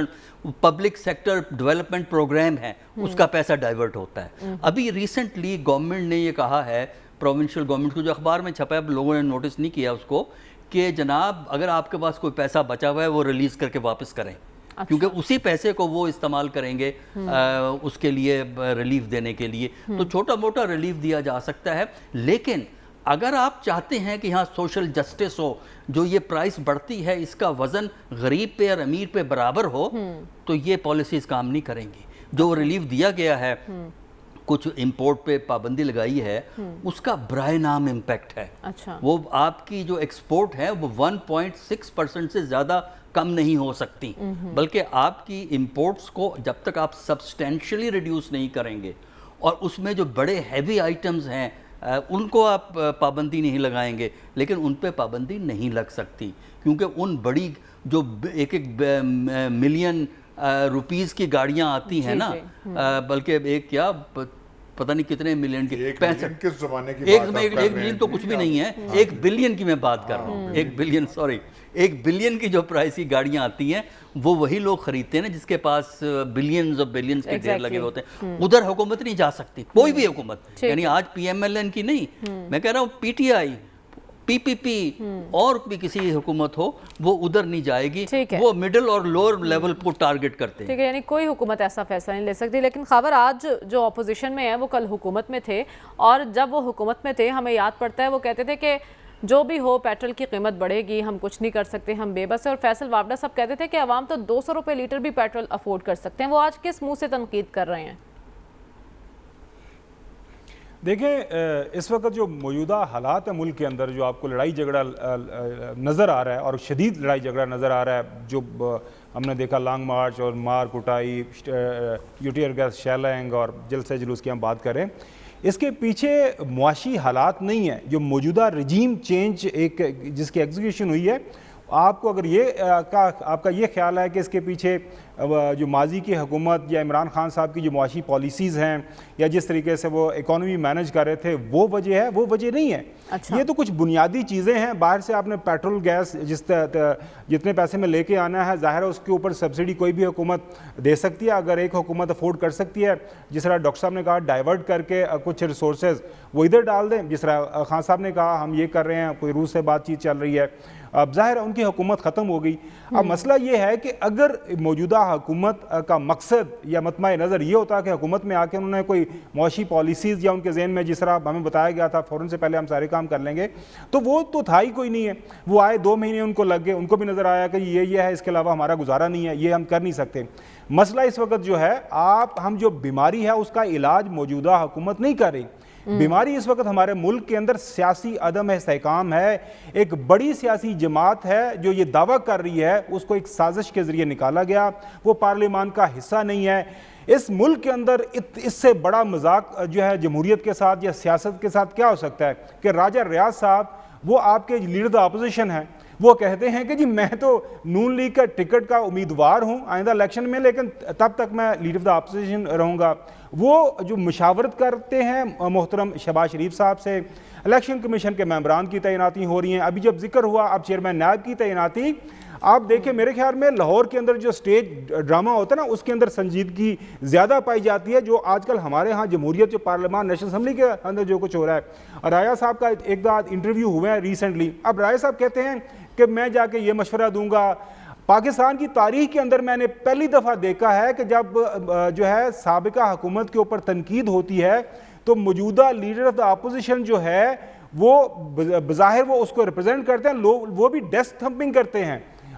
پبلک سیکٹر ڈیولپمنٹ پروگرام ہے اس کا پیسہ ڈائیورٹ ہوتا ہے. ابھی ریسنٹلی گورنمنٹ نے یہ کہا ہے، پروونشل گورنمنٹ کو، جو اخبار میں چھپا ہے اب لوگوں نے نوٹس نہیں کیا اس کو، کہ جناب اگر آپ کے پاس کوئی پیسہ بچا ہوا ہے وہ ریلیز کر کے واپس کریں، کیونکہ اسی پیسے کو وہ استعمال کریں گے اس کے لیے ریلیف دینے کے لیے. تو چھوٹا موٹا ریلیف دیا جا سکتا ہے. لیکن اگر آپ چاہتے ہیں کہ یہاں سوشل جسٹس ہو، جو یہ پرائس بڑھتی ہے اس کا وزن غریب پہ اور امیر پہ برابر ہو، تو یہ پالیسیز کام نہیں کریں گی. جو ریلیف دیا گیا ہے، کچھ امپورٹ پہ پابندی لگائی ہے، اس کا برائے نام امپیکٹ ہے. وہ آپ کی جو ایکسپورٹ ہے وہ 1.6% سے زیادہ کم نہیں ہو سکتی، بلکہ آپ کی امپورٹس کو جب تک آپ سبسٹینشلی ریڈیوس نہیں کریں گے، اور اس میں جو بڑے ہیوی آئٹمز ہیں ان کو آپ پابندی نہیں لگائیں گے، لیکن ان پہ پابندی نہیں لگ سکتی، کیونکہ ان بڑی جو ایک ملین روپیز کی گاڑیاں آتی ہیں نا، بلکہ ایک کیا پتہ نہیں کتنے ملین کی، 65 کس زمانے کی ایک ملین تو کچھ بھی نہیں ہے، 1 بلین کی میں بات کر رہا ہوں. 1 بلین کی جو پرائس کی گاڑیاں آتی ہیں وہ وہی لوگ خریدتے ہیں نا جس کے پاس بلینز اور بلینز کے ڈھیر لگے ہوتے ہیں. ادھر حکومت نہیں جا سکتی، کوئی بھی حکومت، یعنی آج پی ایم ایل این کی نہیں، میں کہہ رہا ہوں پی ٹی آئی، پی پی پی اور بھی کسی حکومت ہو، وہ ادھر نہیں جائے گی. وہ مڈل اور لوور لیول کو ٹارگٹ کرتے ہیں. ٹھیک ہے، یعنی کوئی حکومت ایسا فیصلہ نہیں لے سکتی. لیکن خبر آج جو اپوزیشن میں ہے وہ کل حکومت میں تھے، اور جب وہ حکومت میں تھے ہمیں یاد پڑتا ہے وہ کہتے تھے کہ جو بھی ہو پیٹرول کی قیمت بڑھے گی، ہم کچھ نہیں کر سکتے، ہم بے بس ہیں. اور فیصل وابڈا صاحب کہتے تھے کہ عوام تو 200 روپے لیٹر بھی پیٹرول افورڈ کر سکتے ہیں. وہ آج کس منہ سے تنقید کر رہے ہیں؟ دیکھیں اس وقت جو موجودہ حالات ہیں ملک کے اندر، جو آپ کو لڑائی جھگڑا نظر آ رہا ہے اور شدید لڑائی جھگڑا نظر آ رہا ہے، جو ہم نے دیکھا لانگ مارچ اور مار کٹائی، ٹیئر گیس شیلنگ اور جلسے جلوس کی ہم بات کریں، اس کے پیچھے معاشی حالات نہیں ہیں. جو موجودہ رجیم چینج ایک جس کی ایگزیکیوشن ہوئی ہے، آپ کو اگر یہ آپ کا یہ خیال ہے کہ اس کے پیچھے جو ماضی کی حکومت یا عمران خان صاحب کی جو معاشی پالیسیز ہیں یا جس طریقے سے وہ اکانومی مینج کر رہے تھے وہ وجہ ہے، وہ وجہ نہیں ہے. یہ تو کچھ بنیادی چیزیں ہیں. باہر سے آپ نے پیٹرول گیس جتنے پیسے میں لے کے آنا ہے، ظاہر ہے اس کے اوپر سبسڈی کوئی بھی حکومت دے سکتی ہے. اگر ایک حکومت افورڈ کر سکتی ہے، جس طرح ڈاکٹر صاحب نے کہا ڈائیورٹ کر کے کچھ ریسورسز وہ ادھر ڈال دیں، جس طرح خان صاحب نے کہا ہم یہ کر رہے ہیں، کوئی روس سے بات چیت چل رہی ہے، اب ظاہر ہے ان کی حکومت ختم ہو گئی. اب مسئلہ یہ ہے کہ اگر موجودہ حکومت کا مقصد یا مطمع نظر یہ ہوتا کہ حکومت میں آ کے انہوں نے کوئی معاشی پالیسیز یا ان کے ذہن میں جس طرح ہمیں بتایا گیا تھا فوراً سے پہلے ہم سارے کام کر لیں گے، تو وہ تو تھا ہی کوئی نہیں ہے. وہ آئے 2 مہینے ان کو لگ گئے، ان کو بھی نظر آیا کہ یہ ہے، اس کے علاوہ ہمارا گزارا نہیں ہے، یہ ہم کر نہیں سکتے. مسئلہ اس وقت جو ہے ہم جو بیماری ہے اس کا علاج موجودہ حکومت نہیں کر رہی. بیماری اس وقت ہمارے ملک کے اندر سیاسی عدم استحکام ہے. ایک بڑی سیاسی جماعت ہے جو یہ دعویٰ کر رہی ہے، اس کو ایک سازش کے ذریعے نکالا گیا، وہ پارلیمان کا حصہ نہیں ہے. اس ملک کے اندر اس سے بڑا مذاق جو ہے جمہوریت کے ساتھ یا سیاست کے ساتھ کیا ہو سکتا ہے کہ راجہ ریاض صاحب وہ آپ کے لیڈر اپوزیشن ہیں، وہ کہتے ہیں کہ جی میں تو نون لیگ کا ٹکٹ کا امیدوار ہوں آئندہ الیکشن میں، لیکن تب تک میں لیڈر آف دا اپوزیشن رہوں گا. وہ جو مشاورت کرتے ہیں محترم شہباز شریف صاحب سے، الیکشن کمیشن کے ممبران کی تعیناتی ہو رہی ہیں. ابھی جب ذکر ہوا اب چیئرمین نیب کی تعیناتی، آپ دیکھیں میرے خیال میں لاہور کے اندر جو سٹیج ڈرامہ ہوتا ہے نا اس کے اندر سنجیدگی زیادہ پائی جاتی ہے. جو آج کل ہمارے ہاں جمہوریت جو پارلیمان نیشنل اسمبلی کے اندر جو کچھ ہو رہا ہے، رایا صاحب کا ایک دو انٹرویو ہوئے ہیں ریسنٹلی. اب رایا صاحب کہتے ہیں کہ میں جا کے یہ مشورہ دوں گا. پاکستان کی تاریخ کے اندر میں نے پہلی دفعہ دیکھا ہے کہ جب جو ہے سابقہ حکومت کے اوپر تنقید ہوتی ہے تو موجودہ لیڈر آف دا اپوزیشن جو ہے وہ بظاہر وہ اس کو ریپرزینٹ کرتے ہیں، وہ بھی ڈیسک تھمپنگ کرتے ہیں.